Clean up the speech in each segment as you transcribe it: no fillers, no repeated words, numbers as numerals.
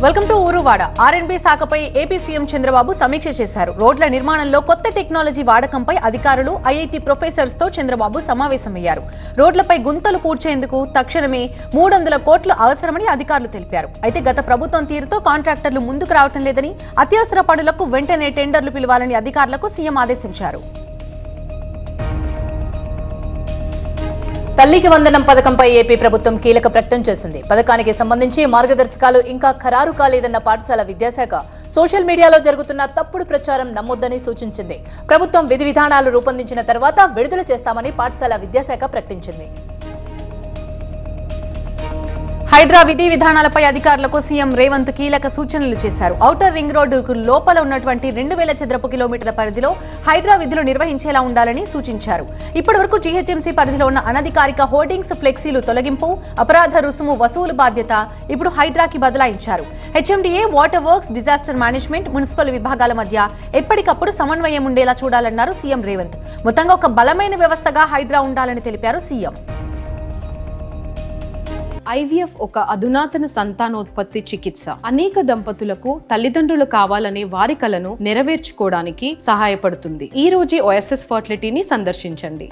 Welcome to ఊరువాడ. ఆర్ఎండ్బి శాఖపై AP CM Chandrababu సమీక్ష చేశారు. రోడ్ల నిర్మాణంలో కొత్త టెక్నాలజీ వాడకంపై అధికారులు, ఐఐటీ ప్రొఫెసర్స్ తో చంద్రబాబు సమావేశమయ్యారు. రోడ్లపై గుంతలు పూడ్చేందుకు తక్షణమే 300 కోట్లు అవసరమని అధికారులు తెలిపారు. అయితే గత ప్రభుత్వం తీరుతో కాంట్రాక్టర్లు ముందుకు రావటం లేదని, అత్యవసర పనులకు వెంటనే టెండర్లు పిలవాలని అధికారులకు సీఎం ఆదేశించారు. తల్లికి వందనం పథకంపై ఏపీ ప్రభుత్వం కీలక ప్రకటన చేసింది. పథకానికి సంబంధించి మార్గదర్శకాలు ఇంకా ఖరారు కాలేదన్న పాఠశాల విద్యాశాఖ సోషల్ మీడియాలో జరుగుతున్న తప్పుడు ప్రచారం నమ్మొద్దని సూచించింది. ప్రభుత్వం విధి విధానాలు రూపొందించిన తర్వాత విడుదల చేస్తామని పాఠశాల విద్యాశాఖ ప్రకటించింది. హైడ్రా విధి విధానాలపై అధికారులకు సీఎం రేవంత్ కీలక సూచనలు చేశారు. ఔటర్ రింగ్ రోడ్డుకు లోపల ఉన్నటువంటి 2000 చదరపు కిలోమీటర్ల పరిధిలో హైడ్రా విధులు నిర్వహించేలా ఉండాలని సూచించారు. ఇప్పటివరకు జీహెచ్ఎంసీ పరిధిలో ఉన్న అనధికారిక హోర్డింగ్స్, ఫ్లెక్సీలు తొలగింపు, అపరాధ రుసుము వసూలు బాధ్యత ఇప్పుడు హైడ్రాకి బదలాయించారు. HMDA, water works, disaster management, municipal విభాగాల మధ్య ఎప్పటికప్పుడు సమన్వయం ఉండేలా చూడాలన్నారు సీఎం రేవంత్. మొత్తంగా ఒక బలమైన వ్యవస్థగా హైడ్రా ఉండాలని తెలిపారు సీఎం. ఐవీఎఫ్ ఒక అధునాతన సంతానోత్పత్తి చికిత్స. అనేక దంపతులకు తల్లిదండ్రులు కావాలనే వారి కలను నెరవేర్చుకోవడానికి సహాయపడుతుంది. ఈ రోజే ఓఎస్ఎస్ ఫర్టిలిటీని సందర్శించండి.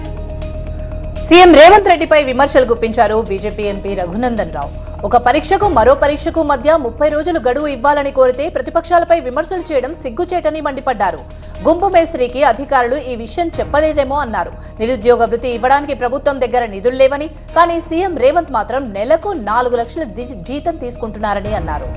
సీఎం రేవంత్ రెడ్డిపై విమర్శలు గుప్పించారు బీజేపీ ఎంపీ రఘునందన్ రావు. ఒక పరీక్షకు మరో పరీక్షకు మధ్య 30 రోజులు గడువు ఇవ్వాలని కోరితే ప్రతిపక్షాలపై విమర్శలు చేయడం సిగ్గుచేటని మండిపడ్డారు. గుంపు మేస్త్రికి అధికారులు ఈ విషయం చెప్పలేదేమో అన్నారు. నిరుద్యోగ వృత్తి ఇవ్వడానికి ప్రభుత్వం దగ్గర నిధులు లేవని, కానీ సీఎం రేవంత్ మాత్రం నెలకు 4 లక్షల జీతం తీసుకుంటున్నారని అన్నారు.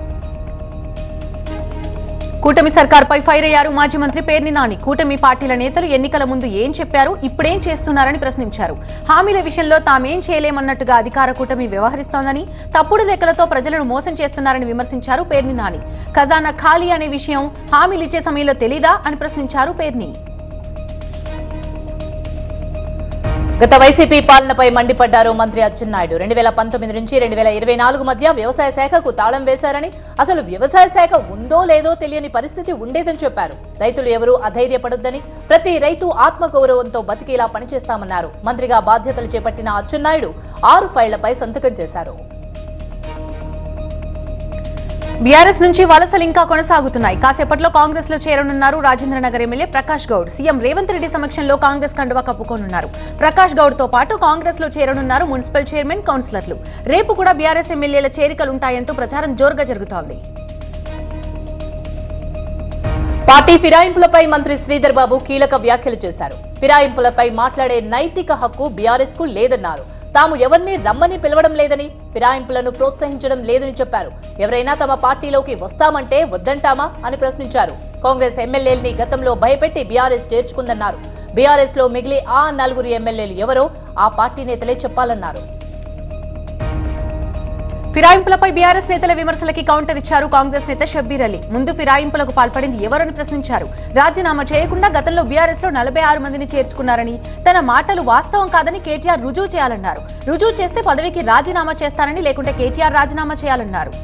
కూటమి సర్కార్పై ఫైర్ అయ్యారు మాజీ మంత్రి పేర్ని నాని. కూటమి పార్టీల నేతలు ఎన్నికల ముందు ఏం చెప్పారు, ఇప్పుడేం చేస్తున్నారని ప్రశ్నించారు. హామీల విషయంలో తామేం చేయలేమన్నట్టుగా అధికార కూటమి వ్యవహరిస్తోందని, తప్పుడు లెక్కలతో ప్రజలను మోసం చేస్తున్నారని విమర్శించారు పేర్ని నాని. ఖజానా ఖాళీ అనే విషయం హామీలిచ్చే సమయంలో తెలీదా అని ప్రశ్నించారు పేర్ని. గత వైసీపీ పాలనపై మండిపడ్డారు మంత్రి అచ్చెన్నాయుడు. 2019 నుంచి 2024 మధ్య వ్యవసాయ శాఖకు తాళం వేశారని, అసలు వ్యవసాయ శాఖ ఉందో లేదో తెలియని పరిస్థితి ఉండేదని చెప్పారు. రైతులు ఎవరూ అధైర్యపడొద్దని, ప్రతి రైతు ఆత్మగౌరవంతో బతికేలా పనిచేస్తామన్నారు. మంత్రిగా బాధ్యతలు చేపట్టిన అచ్చెన్నాయుడు 6 ఫైళ్లపై సంతకం చేశారు. బీఆర్ఎస్ నుంచి వలసలు ఇంకా కొనసాగుతున్నాయి. కాసేపట్లో కాంగ్రెస్ లో చేరనున్నారు రాజేంద్రనగర్ ఎమ్మెల్యే ప్రకాష్ గౌడ్. సీఎం రేవంత్ రెడ్డి సమక్షంలో కాంగ్రెస్ కండువా కప్పుకోనున్నారు. ప్రకాష్ గౌడ్ తో పాటు కాంగ్రెస్ లో చేరనున్నారు మున్సిపల్ చైర్మన్, కౌన్సిలర్లు. రేపు కూడా బీఆర్ఎస్ ఎమ్మెల్యేల చేరికలుంటాయంటూ ప్రచారం జోరుగా జరుగుతోంది. పార్టీ ఫిరాయింపులపై మంత్రి శ్రీధర్ బాబు కీలక వ్యాఖ్యలు చేశారు. ఫిరాయింపులపై మాట్లాడే నైతిక హక్కు బీఆర్ఎస్ కు లేదన్నారు. తాము ఎవరిని రమ్మని పిలవడం లేదని, ఫిరాయింపులను ప్రోత్సహించడం లేదని చెప్పారు. ఎవరైనా తమ పార్టీలోకి వస్తామంటే వద్దంటామా అని ప్రశ్నించారు. కాంగ్రెస్ ఎమ్మెల్యేల్ని గతంలో భయపెట్టి బీఆర్ఎస్ చేర్చుకుందన్నారు. బీఆర్ఎస్ లో మిగిలి ఆ 4 ఎమ్మెల్యేలు ఎవరో ఆ పార్టీ నేతలే చెప్పాలన్నారు. ఫిరాయింపులపై బీఆర్ఎస్ నేతల విమర్శలకి కౌంటర్ ఇచ్చారు కాంగ్రెస్ నేత షబ్బీర్ అలీ. ముందు ఫిరాయింపులకు పాల్పడింది ఎవరని ప్రశ్నించారు. రాజీనామా చేయకుండా గతంలో బీఆర్ఎస్ లో 46 మందిని చేర్చుకున్నారని, తన మాటలు వాస్తవం కాదని కేటీఆర్ రుజువు చేయాలన్నారు. రుజువు చేస్తే పదవికి రాజీనామా చేస్తారని, లేకుంటే కేటీఆర్ రాజీనామా చేయాలన్నారు.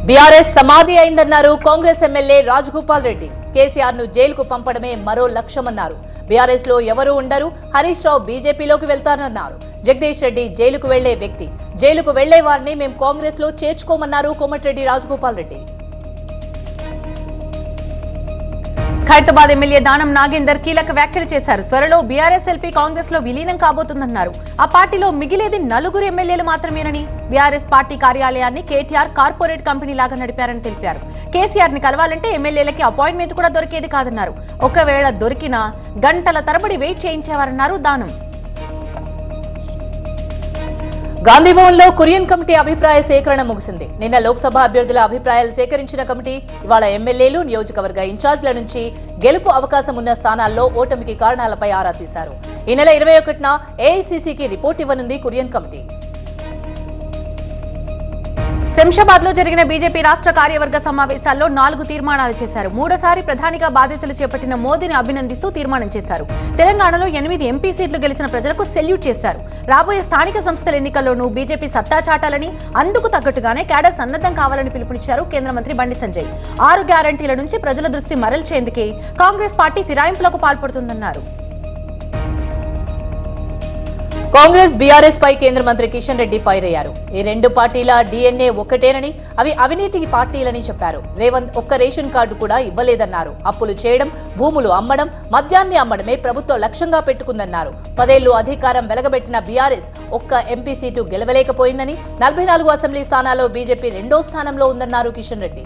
బీఆర్ఎస్ సమాధి అయిందన్నారు కాంగ్రెస్ ఎమ్మెల్యే రాజగోపాల్ రెడ్డి. కేసీఆర్ ను జైలుకు పంపడమే మరో లక్ష్యమన్నారు. బీఆర్ఎస్ లో ఎవరూ ఉండరు, హరీష్ రావు బీజేపీలోకి వెళ్తారన్నారు. జగదీష్ రెడ్డి జైలుకు వెళ్లే వ్యక్తి. జైలుకు వెళ్లే వారిని మేం కాంగ్రెస్ లో చేర్చుకోమన్నారు కోమటిరెడ్డి రాజగోపాల్ రెడ్డి. ఖైరతాబాద్ ఎమ్మెల్యే దానం నాగేందర్ కీలక వ్యాఖ్యలు చేశారు. త్వరలో బీఆర్ఎస్ ఎల్పీ కాంగ్రెస్ లో విలీనం కాబోతుందన్నారు. ఆ పార్టీలో మిగిలేది 4 ఎమ్మెల్యేలు మాత్రమేనని, బీఆర్ఎస్ పార్టీ కార్యాలయాన్ని కేటీఆర్ కార్పొరేట్ కంపెనీ లాగా నడిపారని తెలిపారు. కేసీఆర్ ని కలవాలంటే ఎమ్మెల్యేలకి అపాయింట్మెంట్ కూడా దొరికేది కాదన్నారు. ఒకవేళ దొరికినా గంటల తరబడి వెయిట్ చేయించేవారన్నారు దానం. గాంధీభవన్ లో కురియన్ కమిటీ అభిప్రాయ సేకరణ ముగిసింది. నిన్న లోక్సభ అభ్యర్థుల అభిప్రాయాలు సేకరించిన కమిటీ ఇవాళ ఎమ్మెల్యేలు, నియోజకవర్గ ఇన్ఛార్జ్ల నుంచి గెలుపు అవకాశం ఉన్న స్థానాల్లో ఓటమికి కారణాలపై ఆరా తీశారు. ఈ నెల 21న ఏఐసీసీకి రిపోర్ట్ ఇవ్వనుంది కురియన్ కమిటీ. శంషాబాద్ లో జరిగిన బీజేపీ రాష్ట్ర కార్యవర్గ సమావేశాల్లో 4 తీర్మానాలు చేశారు. 3వ ప్రధానిగా బాధ్యతలు చేపట్టిన మోదీని అభినందిస్తూ తీర్మానం చేశారు. తెలంగాణలో 8 ఎంపీ సీట్లు గెలిచిన ప్రజలకు సెల్యూట్ చేశారు. రాబోయే స్థానిక సంస్థల ఎన్నికల్లోనూ బీజేపీ సత్తా చాటాలని, అందుకు తగ్గట్టుగానే క్యాడర్ సన్నద్ధం కావాలని పిలుపునిచ్చారు కేంద్ర మంత్రి బండి సంజయ్. 6 గ్యారంటీల నుంచి ప్రజల దృష్టి మరల్చేందుకే కాంగ్రెస్ పార్టీ ఫిరాయింపులకు పాల్పడుతుందన్నారు. కాంగ్రెస్ బీఆర్ఎస్ పై కేంద్ర మంత్రి కిషన్ రెడ్డి ఫైర్ అయ్యారు. ఈ రెండు పార్టీల DNA ఒకటేనని, అవి అవినీతికి పార్టీలని చెప్పారు. రేవంత్ ఒక్క రేషన్ కార్డు కూడా ఇవ్వలేదన్నారు. అప్పులు చేయడం, భూములు అమ్మడం, మద్యాన్ని అమ్మడమే ప్రభుత్వం లక్ష్యంగా పెట్టుకుందన్నారు. 10 ఏళ్లు అధికారం వెలగబెట్టిన బీఆర్ఎస్ ఒక్క ఎంపీ సీటు గెలవలేకపోయిందని, 44 అసెంబ్లీ స్థానాల్లో బీజేపీ 2వ స్థానంలో ఉందన్నారు కిషన్ రెడ్డి.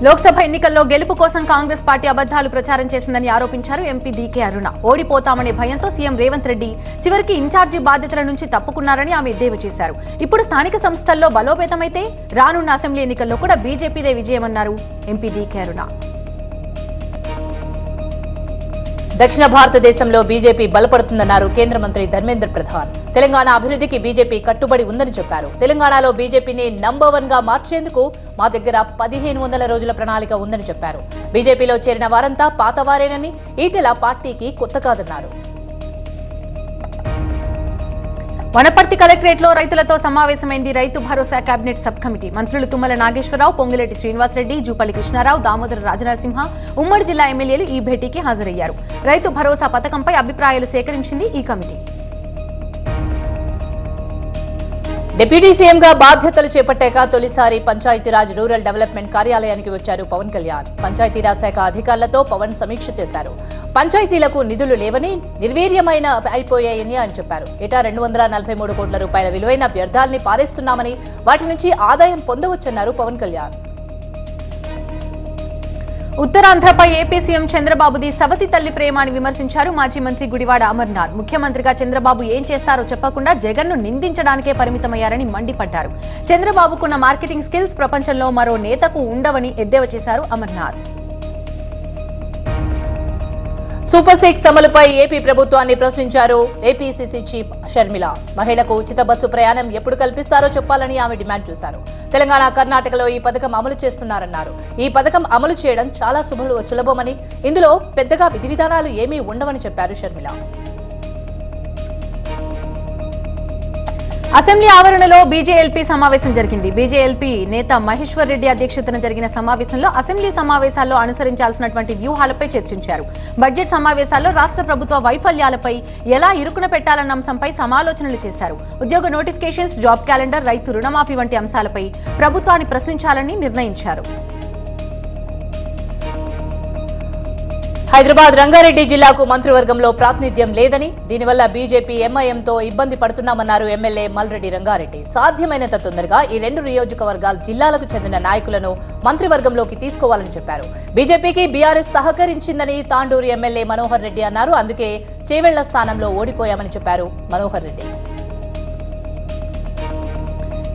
లోక్సభ ఎన్నికల్లో గెలుపు కోసం కాంగ్రెస్ పార్టీ అబద్ధాలు ప్రచారం చేసిందని ఆరోపించారు ఎంపీ డీకే అరుణ. ఓడిపోతామనే భయంతో సీఎం రేవంత్ రెడ్డి చివరికి ఇన్ఛార్జి బాధ్యతల నుంచి తప్పుకున్నారని ఆమె ఎద్దేవా చేశారు. ఇప్పుడు స్థానిక సంస్థల్లో బలోపేతమైతే రానున్న అసెంబ్లీ ఎన్నికల్లో కూడా బీజేపీదే విజయమన్నారు ఎంపీ డీకే అరుణ. దక్షిణ భారతదేశంలో బీజేపీ బలపడుతుందన్నారు కేంద్ర మంత్రి ధర్మేంద్ర ప్రధాన్. తెలంగాణ అభివృద్ధికి బీజేపీ కట్టుబడి ఉందని చెప్పారు. తెలంగాణలో బీజేపీని నంబర్ 1 గా మార్చేందుకు మా దగ్గర 1500 రోజుల ప్రణాళిక ఉందని చెప్పారు. బీజేపీలో చేరిన వారంతా పాతవారేనని, ఈటెల పార్టీకి కొత్త కాదన్నారు. వనపర్తి కలెక్టరేట్ లో రైతులతో సమావేశమైంది Rythu Bharosa cabinet sub committee. మంత్రులు తుమ్మల నాగేశ్వరరావు, పొంగులేటి శ్రీనివాసరెడ్డి, జూపల్లి కృష్ణారావు, దామోదర రాజనరసింహ, ఉమ్మడి జిల్లా ఎమ్మెల్యేలు ఈ భేటీకి హాజరయ్యారు. రైతు భరోసా పథకంపై అభిప్రాయాలు సేకరించింది ఈ కమిటీ. డిప్యూటీ సీఎంగా బాధ్యతలు చేపట్టాక తొలిసారి పంచాయతీరాజ్ రూరల్ డెవలప్మెంట్ కార్యాలయానికి వచ్చారు పవన్ కళ్యాణ్. పంచాయతీరాజ్ శాఖ అధికారులతో పవన్ సమీక్ష చేశారు. పంచాయతీలకు నిధులు లేవని, నిర్వీర్యమైన అయిపోయాయని అని చెప్పారు. ఏటా 243 కోట్ల రూపాయల విలువైన వ్యర్థాల్ని పారేస్తున్నామని, వాటి నుంచి ఆదాయం పొందవచ్చన్నారు పవన్ కళ్యాణ్. ఉత్తరాంధ్రపై ఏపీ సీఎం చంద్రబాబుది సవతి తల్లి ప్రేమ అని విమర్శించారు మాజీ మంత్రి గుడివాడ అమర్నాథ్. ముఖ్యమంత్రిగా చంద్రబాబు ఏం చేస్తారో చెప్పకుండా జగన్ను నిందించడానికే పరిమితమయ్యారని మండిపడ్డారు. చంద్రబాబుకున్న మార్కెటింగ్ స్కిల్స్ ప్రపంచంలో మరో నేతకు ఉండవని ఎద్దేవా చేశారు అమర్నాథ్. సూపర్ 6 అమలుపై ఏపీ ప్రభుత్వాన్ని ప్రశ్నించారు ఏపీసీసీ చీఫ్ షర్మిల. మహిళలకు ఉచిత బస్సు ప్రయాణం ఎప్పుడు కల్పిస్తారో చెప్పాలని ఆమె డిమాండ్ చేశారు. తెలంగాణ, కర్ణాటకలో ఈ పథకం అమలు చేస్తున్నారన్నారు. ఈ పథకం అమలు చేయడం చాలా సులభమని, ఇందులో పెద్దగా విధి విధానాలు ఏమీ ఉండవని చెప్పారు షర్మిల. అసెంబ్లీ ఆవరణలో బీజేఎల్పీ సమావేశం జరిగింది. బీజేఎల్పీ నేత మహేశ్వర్ రెడ్డి అధ్యక్షతన జరిగిన సమావేశంలో అసెంబ్లీ సమావేశాల్లో అనుసరించాల్సినటువంటి వ్యూహాలపై చర్చించారు. బడ్జెట్ సమావేశాల్లో రాష్ట్ర ప్రభుత్వ వైఫల్యాలపై ఎలా ఇరుకున పెట్టాలన్న అంశంపై సమాలోచనలు చేశారు. ఉద్యోగ నోటిఫికేషన్స్, జాబ్ క్యాలెండర్, రైతు రుణమాఫీ వంటి అంశాలపై ప్రభుత్వాన్ని ప్రశ్నించాలని నిర్ణయించారు. హైదరాబాద్ రంగారెడ్డి జిల్లాకు మంత్రివర్గంలో ప్రాతినిధ్యం లేదని, దీనివల్ల బీజేపీ ఎంఐఎంతో ఇబ్బంది పడుతున్నామన్నారు ఎమ్మెల్యే మల్రెడ్డి రంగారెడ్డి. సాధ్యమైనంత తొందరగా ఈ 2 నియోజకవర్గాల జిల్లాలకు చెందిన నాయకులను మంత్రివర్గంలోకి తీసుకోవాలని చెప్పారు. బీజేపీకి బీఆర్ఎస్ సహకరించిందని తాండూరు ఎమ్మెల్యే మనోహర్ రెడ్డి అన్నారు. అందుకే చేవెళ్ల స్థానంలో ఓడిపోయామని చెప్పారు మనోహర్ రెడ్డి.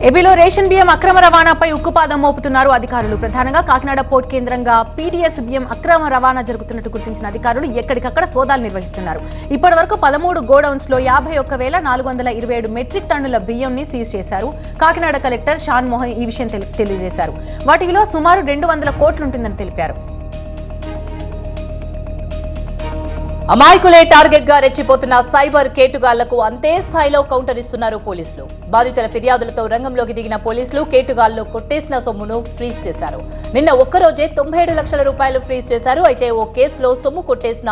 ఏపీలో రేషన్ బియ్యం అక్రమ రవాణాపై ఉక్కుపాదం మోపుతున్నారు అధికారులు. ప్రధానంగా కాకినాడ పోర్ట్ కేంద్రంగా పీడీఎస్ బియ్యం అక్రమ రవాణా జరుగుతున్నట్టు గుర్తించిన అధికారులు ఎక్కడికక్కడ సోదాలు నిర్వహిస్తున్నారు. ఇప్పటి వరకు 13 గోడౌన్స్ లో 51,427 మెట్రిక్ టన్నుల బియ్యంని సీజ్ చేశారు. కాకినాడ కలెక్టర్ షాన్ మోహన్ ఈ విషయం తెలియజేశారు. వాటి విలువ సుమారు 200 కోట్లుంటుందని తెలిపారు. అమాయకులే టార్గెట్ గా రెచ్చిపోతున్న సైబర్ కేటుగాళ్లకు అంతే స్థాయిలో కౌంటర్ ఇస్తున్నారు పోలీసులు. బాధితుల ఫిర్యాదులతో రంగంలోకి దిగిన పోలీసులు కేటుగాళ్లు కొట్టేసిన సొమ్మును ఫ్రీజ్ చేశారు. నిన్న ఒక్కరోజే 97 లక్షల రూపాయలు ఫ్రీజ్ చేశారు. అయితే ఓ కేసులో సొమ్ము కొట్టేసిన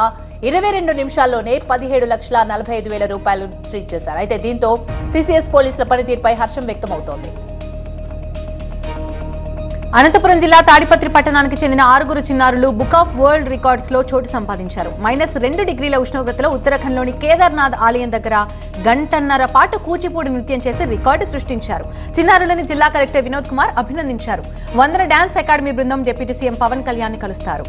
22 నిమిషాల్లోనే 17,45,000 రూపాయలు ఫ్రీజ్ చేశారు. అయితే దీంతో సిసిఎస్ పోలీసుల పనితీరుపై హర్షం వ్యక్తమవుతోంది. అనంతపురం జిల్లా తాడిపత్రి పట్టణానికి చెందిన 6 చిన్నారులు బుక్ ఆఫ్ వరల్డ్ రికార్డ్స్ లో చోటు సంపాదించారు. -2 డిగ్రీల ఉష్ణోగ్రతలో ఉత్తరాఖండ్లోని కేదార్నాథ్ ఆలయం దగ్గర గంటన్నర పాటు కూచిపూడి నృత్యం చేసి రికార్డు సృష్టించారు. చిన్నారులని జిల్లా కలెక్టర్ వినోద్ కుమార్ అభినందించారు. వందన డాన్స్ అకాడమీ బృందం డిప్యూటీ సీఎం పవన్ కళ్యాణ్ ని కలుస్తారు.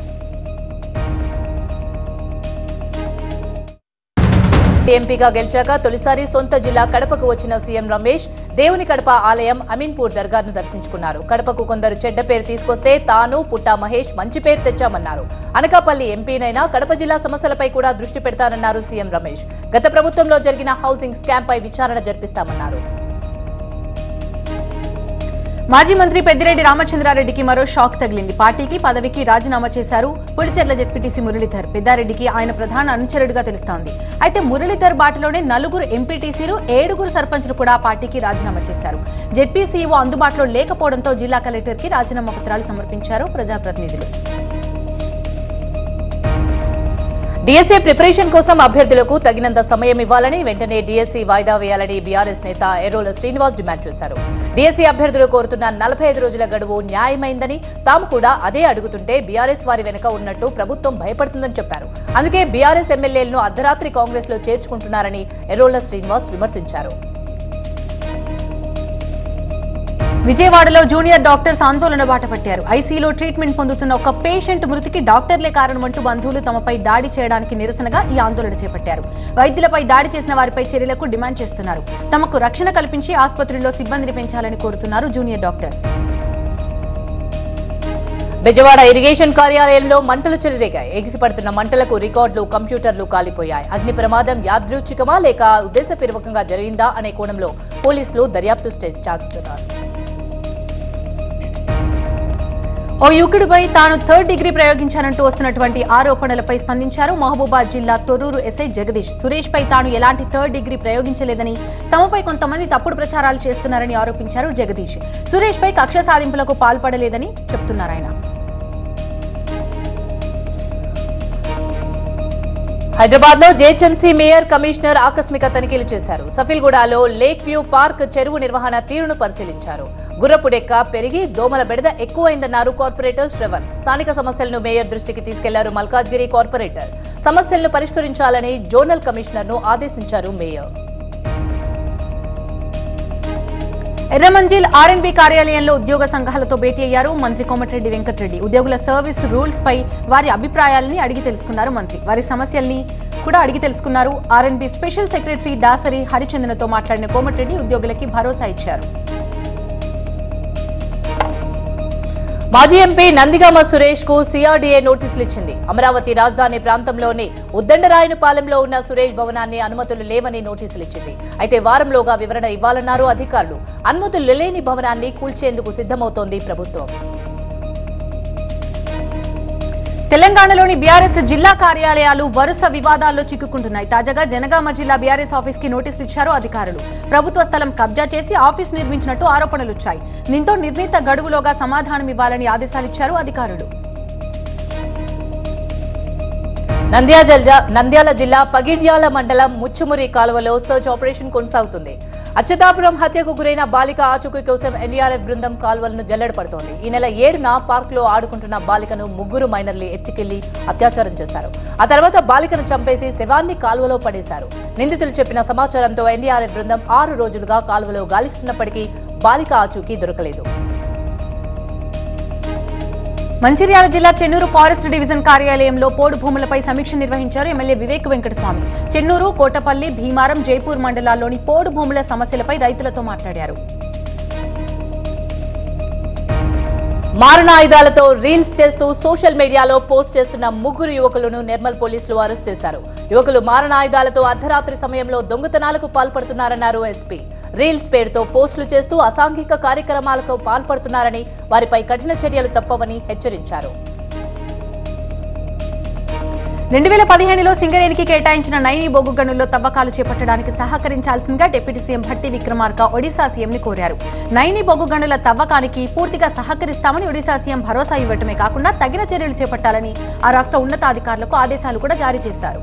ఎంపీగా గెలిచాక తొలిసారి సొంత జిల్లా కడపకు వచ్చిన సీఎం రమేష్ దేవుని కడప ఆలయం అమీన్పూర్ దర్గాను దర్శించుకున్నారు. కడపకు కొందరు చెడ్డ పేరు తీసుకొస్తే తాను పుట్టా మహేష్ మంచి పేరు తెచ్చామన్నారు. అనకాపల్లి ఎంపీనైనా కడప జిల్లా సమస్యలపై కూడా దృష్టి పెడతానన్నారు సీఎం రమేష్. గత ప్రభుత్వంలో జరిగిన హౌసింగ్ స్కామ్ పై విచారణ జరిపిస్తామన్నారు. మాజీ మంత్రి పెద్దిరెడ్డి రామచంద్రారెడ్డికి మరో షాక్ తగిలింది. పార్టీకి పదవికి రాజీనామా చేశారు పులిచెర్ల జెడ్పీటీసీ మురళీధర్. పెద్దారెడ్డికి ఆయన ప్రధాన అనుచరుడిగా తెలుస్తోంది. అయితే మురళీధర్ బాటలోనే 4 ఎంపీటీసీలు, 7 సర్పంచ్లు కూడా పార్టీకి రాజీనామా చేశారు. జెడ్పీసీఓ అందుబాటులో లేకపోవడంతో జిల్లా కలెక్టర్కి రాజీనామా పత్రాలు సమర్పించారు ప్రజాప్రతినిధులు. డిఎస్సీ ప్రిపరేషన్ కోసం అభ్యర్థులకు తగినంత సమయం ఇవ్వాలని వెంటనే డిఎస్సీ వాయిదా వేయాలని బీఆర్ఎస్ నేత ఎర్రోల శ్రీనివాస్ డిమాండ్ చేశారు. డిఎస్సీ అభ్యర్థులు కోరుతున్న 45 రోజుల గడువు న్యాయమైందని, తాము కూడా అదే అడుగుతుంటే బీఆర్ఎస్ వారి వెనుక ఉన్నట్టు ప్రభుత్వం భయపడుతుందని చెప్పారు. అందుకే బీఆర్ఎస్ ఎమ్మెల్యేలను అర్ధరాత్రి కాంగ్రెస్ లో చేర్చుకుంటున్నారని ఎర్రోల శ్రీనివాస్ విమర్శించారు. విజయవాడలో జూనియర్ డాక్టర్స్ ఆందోళన బాట పట్టారు. ఐసీయూలో ట్రీట్మెంట్ పొందుతున్న ఒక పేషెంట్ మృతికి డాక్టర్లే కారణమంటూ బంధువులు తమపై దాడి చేయడానికి నిరసనగా ఈ ఆందోళన చేపట్టారు. వైద్యులపై దాడి చేసిన వారిపై చర్యలకు డిమాండ్ చేస్తున్నారు. తమకు రక్షణ కల్పించి ఆసుపత్రుల్లో సిబ్బందిని పెంచాలని కోరుతున్నారు జూనియర్ డాక్టర్స్. బెజవాడ ఇరిగేషన్ కార్యాలయంలో మంటలు చెలరేగాయి. ఎగిసిపడుతున్న మంటలకు రికార్డులు, కంప్యూటర్లు కాలిపోయాయి. అగ్ని ప్రమాదం యాదృచ్ఛికమా లేక ఉద్దేశపూర్వకంగా జరిగిందా అనే కోణంలో పోలీసులు దర్యాప్తు చేస్తున్నారు. ఓ యువకుడిపై తాను 3rd డిగ్రీ ప్రయోగించానంటూ వస్తున్నటువంటి ఆరోపణలపై స్పందించారు మహబూబాద్ జిల్లా తొర్రూరు ఎస్ఐ జగదీష్. సురేష్ పై తాను ఎలాంటి 3rd డిగ్రీ ప్రయోగించలేదని, తమపై కొంతమంది తప్పుడు ప్రచారాలు చేస్తున్నారని ఆరోపించారు జగదీష్. సురేష్ పై కక్ష సాధింపులకు పాల్పడలేదని చెప్తున్నారు ఆయన. హైదరాబాద్ లో జేహెచ్ఎంసీ మేయర్, కమిషనర్ ఆకస్మిక తనిఖీలు చేశారు. సఫిల్గూడలో లేక్ వ్యూ పార్క్ చెరువు నిర్వహణ తీరును పరిశీలించారు. గుర్రపుడెక్క పెరిగి దోమల బెడద ఎక్కువైందన్నారు కార్పొరేటర్ శ్రవణ్. స్థానిక సమస్యలను మేయర్ దృష్టికి తీసుకెళ్లారు మల్కాజ్గిరి కార్పొరేటర్. సమస్యలను పరిష్కరించాలని జోనల్ కమిషనర్ ను ఆదేశించారు మేయర్. ఎర్రమంజిల్ ఆర్ఎండ్బి కార్యాలయంలో ఉద్యోగ సంఘాలతో భేటీ అయ్యారు మంత్రి కోమటిరెడ్డి వెంకటరెడ్డి. ఉద్యోగుల సర్వీస్ రూల్స్ పై వారి అభిప్రాయాలని అడిగి తెలుసుకున్నారు మంత్రి. వారి సమస్యల్ని కూడా అడిగి తెలుసుకున్నారు. ఆర్ఎండ్బి స్పెషల్ సెక్రటరీ దాసరి హరిచందనతో మాట్లాడిన కోమటిరెడ్డి ఉద్యోగులకి భరోసా ఇచ్చారు. మాజీ ఎంపీ నందిగామ సురేష్ కు సిఆర్డీఏ నోటీసులు ఇచ్చింది. అమరావతి రాజధాని ప్రాంతంలోని ఉద్దండరాయనపాలెంలో ఉన్న సురేష్ భవనాన్ని అనుమతులు లేవని నోటీసులు ఇచ్చింది. అయితే వారంలోగా వివరణ ఇవ్వాలన్నారు అధికారులు. అనుమతులు లేని భవనాన్ని కూల్చేందుకు సిద్ధమవుతోంది ప్రభుత్వం. తెలంగాణలోని బీఆర్ఎస్ జిల్లా కార్యాలయాలు వరుస వివాదాల్లో చిక్కుకుంటున్నాయి. తాజాగా జనగామ జిల్లా బీఆర్ఎస్ ఆఫీస్ కి నోటీసులు ఇచ్చారు అధికారులు. ప్రభుత్వ స్థలం కబ్జా చేసి ఆఫీస్ నిర్మించినట్టు ఆరోపణలుచ్చాయి. దీంతో నిర్ణీత గడువులోగా సమాధానం ఇవ్వాలని ఆదేశాలిచ్చారు అధికారులు. నంద్యాల జిల్లా పగిడ్యాల మండలం ముచ్చుమురి కాలువలో సర్చ్ ఆపరేషన్ కొనసాగుతుంది. అచ్యుతాపురం హత్యకు గురైన బాలిక ఆచూకీ కోసం ఎన్డీఆర్ఎఫ్ బృందం కాలువలను జల్లెడపడుతోంది. ఈ నెల 7న పార్క్ లో ఆడుకుంటున్న బాలికను 3 మైనర్లు ఎత్తుకెళ్లి అత్యాచారం చేశారు. ఆ తర్వాత బాలికను చంపేసి శవాన్ని కాలువలో పడేశారు. నిందితులు చెప్పిన సమాచారంతో ఎన్డీఆర్ఎఫ్ బృందం 6 రోజులుగా కాలువలో గాలిస్తున్నప్పటికీ బాలిక ఆచూకీ దొరకలేదు. మంచిర్యాల జిల్లా చెన్నూరు ఫారెస్ట్ డివిజన్ కార్యాలయంలో పోడు భూములపై సమీక్ష నిర్వహించారు ఎమ్మెల్యే వివేక్ వెంకటస్వామి. చెన్నూరు, కోటపల్లి, భీమారం, జైపూర్ మండలాల్లోని పోడు భూముల సమస్యలపై రైతులతో మాట్లాడారు. మారణాయుధాలతో రీల్స్ చేస్తూ సోషల్ మీడియాలో పోస్ట్ చేస్తున్న 3 యువకులను నిర్మల్ పోలీసులు అరెస్ట్ చేశారు. యువకులు మారణాయుధాలతో అర్ధరాత్రి సమయంలో దొంగతనాలకు పాల్పడుతున్నారన్నారు ఎస్పీ. రీల్స్ పేరుతో పోస్టులు చేస్తూ అసాంఘిక కార్యక్రమాలకు పాల్పడుతున్నారని, వారిపై కఠిన చర్యలు తప్పవని హెచ్చరించారు. 2015లో సింగరేణికి కేటాయించిన నైని బొగ్గు గనుల్లో తవ్వకాలు చేపట్టడానికి సహకరించాల్సిందిగా డిప్యూటీ సీఎం భట్టి విక్రమార్క ఒడిశా సీఎంని కోరారు. నైని బొగ్గు గనుల తవ్వకానికి పూర్తిగా సహకరిస్తామని ఒడిశా సీఎం భరోసా ఇవ్వటమే కాకుండా తగిన చర్యలు చేపట్టాలని ఆ రాష్ట్ర ఉన్నతాధికారులకు ఆదేశాలు కూడా జారీ చేశారు.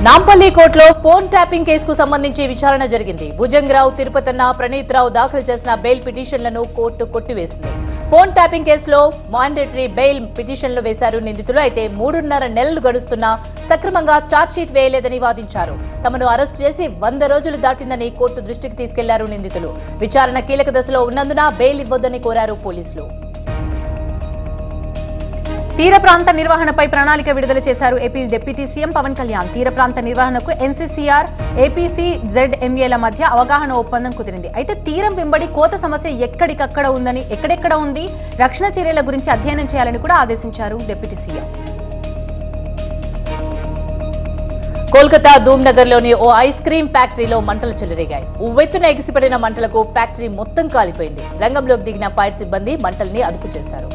నాంపల్లి కోర్టులో ఫోన్ ట్యాపింగ్ కేసుకు సంబంధించి విచారణ జరిగింది. భుజంగరావు, తిరుపతన్న, ప్రణీత్ రావు దాఖలు చేసిన బెయిల్ పిటిషన్లను కోర్టు కొట్టివేసింది. ఫోన్ ట్యాపింగ్ కేసులో మాండేటరీ బెయిల్ పిటిషన్లు వేశారు నిందితులు. అయితే 3.5 నెలలు గడుస్తున్నా సక్రమంగా ఛార్జ్షీట్ వేయలేదని వాదించారు. తమను అరెస్ట్ చేసి 100 రోజులు దాటిందని కోర్టు దృష్టికి తీసుకెళ్లారు నిందితులు. విచారణ కీలక దశలో ఉన్నందున బెయిల్ ఇవ్వొద్దని కోరారు పోలీసులు. తీర ప్రాంత నిర్వహణపై ప్రణాళిక విడుదల చేశారు AP deputy CM Pawan Kalyan. తీర ప్రాంత నిర్వహణకు ఎన్సీసీఆర్, ఏపీసీజెడ్ఎంఏల మధ్య అవగాహన ఒప్పందం కుదిరింది. అయితే తీరం వెంబడి కోత సమస్య ఎక్కడెక్కడ ఉంది, రక్షణ చర్యల గురించి అధ్యయనం చేయాలని కూడా ఆదేశించారు డిప్యూటీ సీఎం. కోల్కతా ధూమ్నగర్ లోని ఓ ఐస్ క్రీం ఫ్యాక్టరీలో మంటలు చెలరేగాయి. ఉవ్వెత్తున ఎగిసిపడిన మంటలకు ఫ్యాక్టరీ మొత్తం కాలిపోయింది. రంగంలోకి దిగిన ఫైర్ సిబ్బంది మంటల్ని అదుపు చేశారు.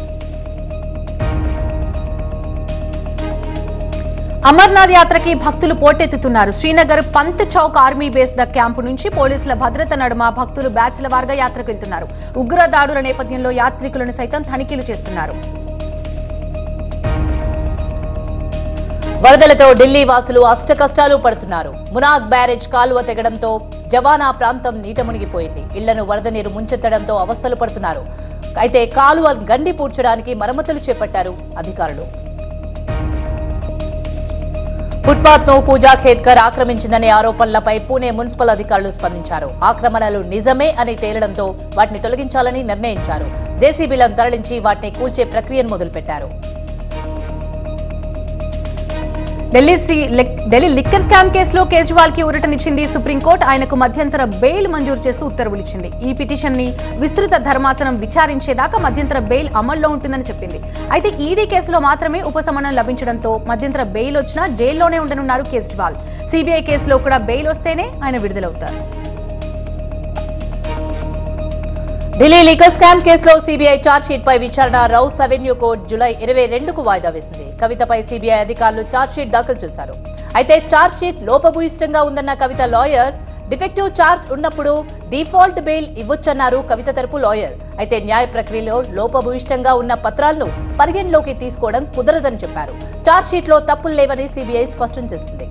అమర్నాథ్ యాత్రకి భక్తులు పోటెత్తుతున్నారు. Srinagar Panth Chowk army base camp నుంచి పోలీసుల భద్రత నడుమ భక్తులు బ్యాచ్ల వారుగా యాత్రకు వెళ్తున్నారు. ఉగ్ర దాడుల నేపథ్యంలో యాత్రికులను సైతం తనిఖీలు చేస్తున్నారు. వరదలతో ఢిల్లీ వాసులు అష్టకష్టాలు పడుతున్నారు. మునాగ్ బ్యారేజ్ కాలువ తెగడంతో జవానా ప్రాంతం నీట మునిగిపోయింది. ఇళ్లను వరద నీరు ముంచెత్తడంతో అవస్థలు పడుతున్నారు. అయితే కాలువ గండి పూడ్చడానికి మరమ్మతులు చేపట్టారు అధికారులు. ఫుట్పాత్ ను పూజా ఖేద్కర్ ఆక్రమించిందనే ఆరోపణలపై పూణే మున్సిపల్ అధికారులు స్పందించారు. ఆక్రమణలు నిజమే అని తేలడంతో వాటిని తొలగించాలని నిర్ణయించారు. జేసీబీలను తరలించి వాటిని కూల్చే ప్రక్రియను మొదలుపెట్టారు. ఢిల్లీ లిక్కర్ స్కామ్ కేసులో కేజ్రీవాల్ కి ఊరటనిచ్చింది సుప్రీంకోర్టు. ఆయనకు మధ్యంతర బెయిల్ మంజూరు చేస్తూ ఉత్తర్వులిచ్చింది. ఈ పిటిషన్ ని విస్తృత ధర్మాసనం విచారించేదాకా మధ్యంతర బెయిల్ అమల్లో ఉంటుందని చెప్పింది. అయితే ఈడీ కేసులో మాత్రమే ఉపశమనం లభించడంతో మధ్యంతర బెయిల్ వచ్చినా జైల్లోనే ఉండనున్నారు కేజ్రీవాల్. సిబిఐ కేసులో కూడా బెయిల్ వస్తేనే ఆయన విడుదలవుతారు. ఢిల్లీ లిక్కర్ స్కామ్ కేసులో సిబిఐ ఛార్జ్షీట్ పై విచారణ రౌస్ అవెన్యూ కోర్టు జూలై 22కు వాయిదా వేసింది. కవితపై సిబిఐ అధికారులు ఛార్జ్షీట్ దాఖలు చేశారు. అయితే ఛార్జ్షీట్ లోపభూయిష్టంగా ఉందన్న కవిత లాయర్, డిఫెక్టివ్ ఛార్జ్ ఉన్నప్పుడు డిఫాల్ట్ బెయిల్ ఇవ్వొచ్చన్నారు కవిత తరపు లాయర్. అయితే న్యాయ ప్రక్రియలో లోపభూయిష్టంగా ఉన్న పత్రాలను పరిగణలోకి తీసుకోవడం కుదరదని చెప్పారు. ఛార్జ్షీట్లో తప్పులు లేవని సిబిఐ స్పష్టం చేసింది.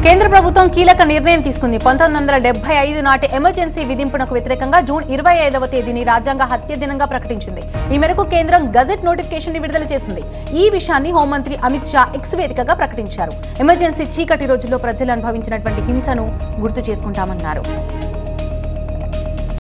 కేంద్ర ప్రభుత్వం కీలక నిర్ణయం తీసుకుంది. 1975 నాటి ఎమర్జెన్సీ విధింపునకు వ్యతిరేకంగా జూన్ 25వ తేదీని రాజ్యాంగ హత్య దినంగా ప్రకటించింది. ఈ మేరకు కేంద్రం గజెట్ నోటిఫికేషన్ ని విడుదల చేసింది. ఈ విషయాన్ని హోంమంత్రి అమిత్ షా ఎక్స్ వేదికగా ప్రకటించారు. ఎమర్జెన్సీ చీకటి రోజుల్లో ప్రజలు అనుభవించినటువంటి హింసను గుర్తు చేసుకుంటామన్నారు.